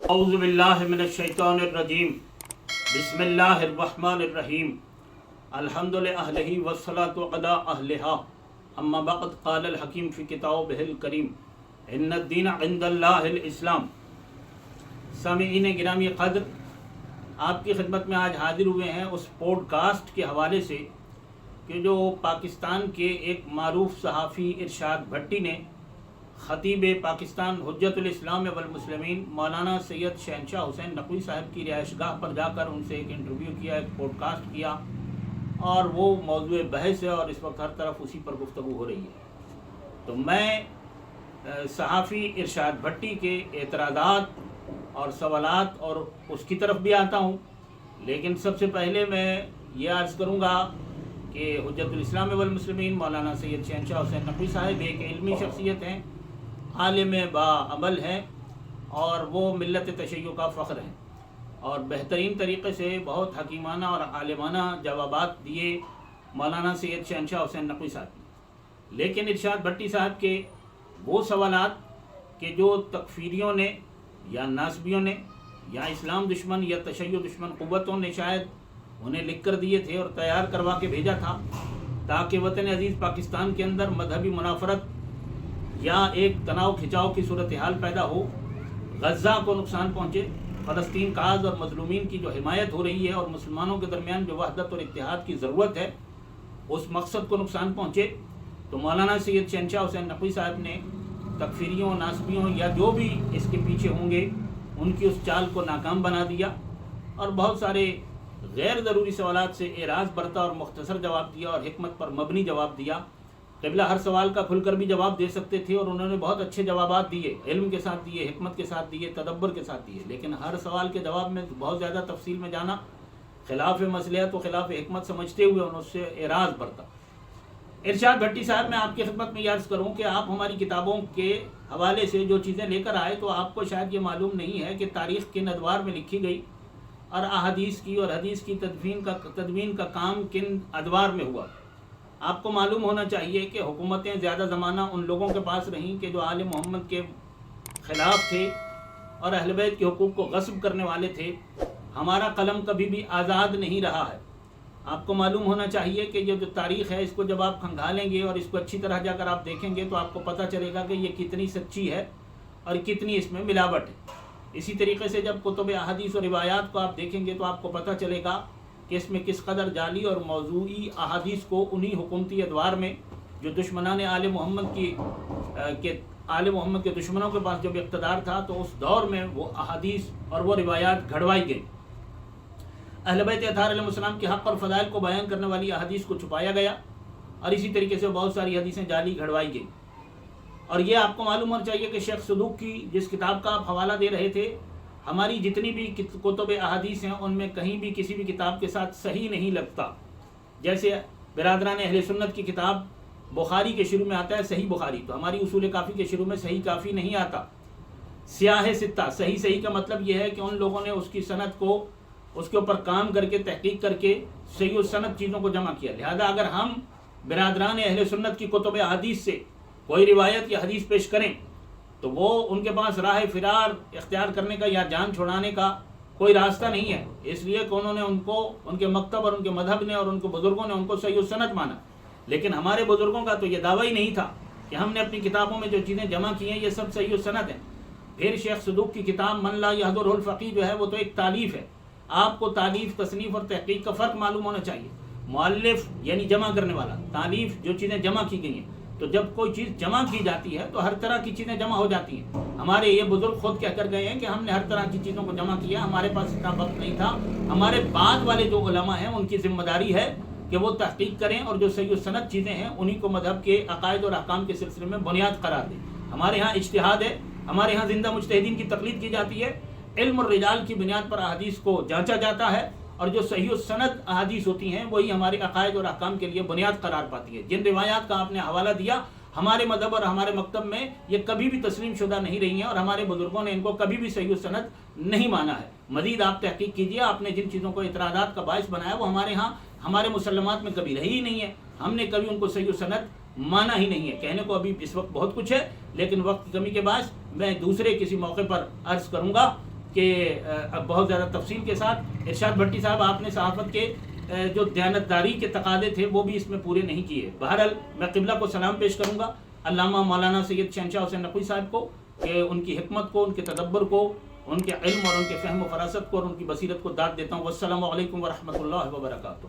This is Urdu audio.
اعوذ باللہ من الشیطان الرجیم بسم اللہ الرحمن الرحیم الحمد للہ والصلاة علی اہلہا اما بعد قال الحکیم فی کتابہ الکریم ان الدین عند اللہ الاسلام۔ سامعین گرامی قدر، آپ کی خدمت میں آج حاضر ہوئے ہیں اس پوڈ کاسٹ کے حوالے سے کہ جو پاکستان کے ایک معروف صحافی ارشاد بھٹی نے خطیب پاکستان حجت الاسلام والمسلمین مولانا سید شہنشاہ حسین نقوی صاحب کی رہائش گاہ پر جا کر ان سے ایک انٹرویو کیا، ایک پوڈ کاسٹ کیا، اور وہ موضوع بحث ہے اور اس وقت ہر طرف اسی پر گفتگو ہو رہی ہے۔ تو میں صحافی ارشاد بھٹی کے اعتراضات اور سوالات اور اس کی طرف بھی آتا ہوں، لیکن سب سے پہلے میں یہ عرض کروں گا کہ حجت الاسلام والمسلمین مولانا سید شہنشاہ حسین نقوی صاحب ایک علمی شخصیت ہیں، عالم با عمل ہیں، اور وہ ملت تشیع کا فخر ہیں، اور بہترین طریقے سے بہت حکیمانہ اور عالمانہ جوابات دیے مولانا سید شہنشاہ حسین نقوی صاحب نے۔ لیکن ارشاد بھٹی صاحب کے وہ سوالات کہ جو تکفیریوں نے یا ناسبیوں نے یا اسلام دشمن یا تشیع دشمن قوتوں نے شاید انہیں لکھ کر دیے تھے اور تیار کروا کے بھیجا تھا تاکہ وطن عزیز پاکستان کے اندر مذہبی منافرت یا ایک تناؤ کھچاؤ کی صورتحال پیدا ہو، غزہ کو نقصان پہنچے، فلسطین کاز اور مظلومین کی جو حمایت ہو رہی ہے اور مسلمانوں کے درمیان جو وحدت اور اتحاد کی ضرورت ہے اس مقصد کو نقصان پہنچے، تو مولانا سید شہنشاہ حسین نقوی صاحب نے تکفیریوں، ناسبیوں یا جو بھی اس کے پیچھے ہوں گے ان کی اس چال کو ناکام بنا دیا اور بہت سارے غیر ضروری سوالات سے اعراض برتا اور مختصر جواب دیا اور حکمت پر مبنی جواب دیا۔ قبلہ ہر سوال کا کھل کر بھی جواب دے سکتے تھے اور انہوں نے بہت اچھے جوابات دیے، علم کے ساتھ دیے، حکمت کے ساتھ دیے، تدبر کے ساتھ دیے، لیکن ہر سوال کے جواب میں بہت زیادہ تفصیل میں جانا خلاف مصلحت و خلاف حکمت سمجھتے ہوئے انہوں سے اعراض برتا۔ ارشاد بھٹی صاحب، میں آپ کی خدمت میں یہ عرض کروں کہ آپ ہماری کتابوں کے حوالے سے جو چیزیں لے کر آئے تو آپ کو شاید یہ معلوم نہیں ہے کہ تاریخ کن ادوار میں لکھی گئی اور احادیث کی اور حدیث کی تدوین کا کام کن ادوار میں ہوا۔ آپ کو معلوم ہونا چاہیے کہ حکومتیں زیادہ زمانہ ان لوگوں کے پاس رہیں کہ جو آل محمد کے خلاف تھے اور اہل بیت کے حقوق کو غصب کرنے والے تھے۔ ہمارا قلم کبھی بھی آزاد نہیں رہا ہے۔ آپ کو معلوم ہونا چاہیے کہ یہ جو تاریخ ہے اس کو جب آپ کھنگالیں گے اور اس کو اچھی طرح جا کر آپ دیکھیں گے تو آپ کو پتہ چلے گا کہ یہ کتنی سچی ہے اور کتنی اس میں ملاوٹ ہے۔ اسی طریقے سے جب کتب احادیث و روایات کو آپ دیکھیں گے تو آپ کو پتہ چلے گا کہ اس میں کس قدر جعلی اور موضوعی احادیث کو انہی حکومتی ادوار میں جو دشمنان آل محمد آل محمد کے دشمنوں کے پاس جب اقتدار تھا تو اس دور میں وہ احادیث اور وہ روایات گھڑوائی گئی۔ اہل بیت اطہار علیہ السلام کے حق اور فضائل کو بیان کرنے والی احادیث کو چھپایا گیا اور اسی طریقے سے بہت ساری حدیثیں جعلی گھڑوائی گئی۔ اور یہ آپ کو معلوم ہونا چاہیے کہ شیخ صدوق کی جس کتاب کا آپ حوالہ دے رہے تھے، ہماری جتنی بھی کتب احادیث ہیں ان میں کہیں بھی کسی بھی کتاب کے ساتھ صحیح نہیں لگتا۔ جیسے برادران اہل سنت کی کتاب بخاری کے شروع میں آتا ہے صحیح بخاری، تو ہماری اصول کافی کے شروع میں صحیح کافی نہیں آتا۔ سیاہ ستہ، صحیح کا مطلب یہ ہے کہ ان لوگوں نے اس کی سند کو اس کے اوپر کام کر کے تحقیق کر کے صحیح و سند چیزوں کو جمع کیا۔ لہذا اگر ہم برادران اہل سنت کی کتب احادیث سے کوئی روایت یا حدیث پیش کریں تو وہ ان کے پاس راہ فرار اختیار کرنے کا یا جان چھڑانے کا کوئی راستہ نہیں ہے، اس لیے کہ انہوں نے ان کو ان کے مکتب اور ان کے مذہب نے اور ان کے بزرگوں نے ان کو صحیح و سند مانا۔ لیکن ہمارے بزرگوں کا تو یہ دعویٰ ہی نہیں تھا کہ ہم نے اپنی کتابوں میں جو چیزیں جمع کی ہیں یہ سب صحیح و سند ہیں۔ پھر شیخ صدوق کی کتاب من لا یحضرہ الفقیہ جو ہے وہ تو ایک تالیف ہے۔ آپ کو تالیف، تصنیف اور تحقیق کا فرق معلوم ہونا چاہیے۔ مؤلف یعنی جمع کرنے والا، تالیف جو چیزیں جمع کی گئی ہیں۔ تو جب کوئی چیز جمع کی جاتی ہے تو ہر طرح کی چیزیں جمع ہو جاتی ہیں۔ ہمارے یہ بزرگ خود کہہ کر گئے ہیں کہ ہم نے ہر طرح کی چیزوں کو جمع کیا، ہمارے پاس اتنا وقت نہیں تھا۔ ہمارے بعد والے جو علماء ہیں ان کی ذمہ داری ہے کہ وہ تحقیق کریں اور جو صحیح و سند چیزیں ہیں انہی کو مذہب کے عقائد اور احکام کے سلسلے میں بنیاد قرار دیں۔ ہمارے ہاں اجتہاد ہے، ہمارے ہاں زندہ مجتہدین کی تقلید کی جاتی ہے، علم اور رجال کی بنیاد پر احادیث کو جانچا جاتا ہے، اور جو صحیح و سند احادیث ہوتی ہیں وہی ہمارے عقائد اور احکام کے لیے بنیاد قرار پاتی ہے۔ جن روایات کا آپ نے حوالہ دیا ہمارے مذہب اور ہمارے مکتب میں یہ کبھی بھی تسلیم شدہ نہیں رہی ہیں اور ہمارے بزرگوں نے ان کو کبھی بھی صحیح و سند نہیں مانا ہے۔ مزید آپ تحقیق کیجئے، آپ نے جن چیزوں کو اعتراضات کا باعث بنایا وہ ہمارے ہاں ہمارے مسلمات میں کبھی رہی ہی نہیں ہے، ہم نے کبھی ان کو صحیح و سند مانا ہی نہیں ہے۔ کہنے کو ابھی اس وقت بہت کچھ ہے لیکن وقت کی کمی کے باعث میں دوسرے کسی موقع پر عرض کروں گا کہ بہت زیادہ تفصیل کے ساتھ ارشاد بھٹی صاحب آپ نے صحافت کے جو دیانتداری کے تقاضے تھے وہ بھی اس میں پورے نہیں کیے. بہرحال میں قبلہ کو سلام پیش کروں گا علامہ مولانا سید شہنشاہ حسین نقوی صاحب کو کہ ان کی حکمت کو، ان کے تدبر کو، ان کے علم اور ان کے فہم و فراست کو اور ان کی بصیرت کو داد دیتا ہوں. والسلام علیکم ورحمۃ اللہ وبرکاتہ.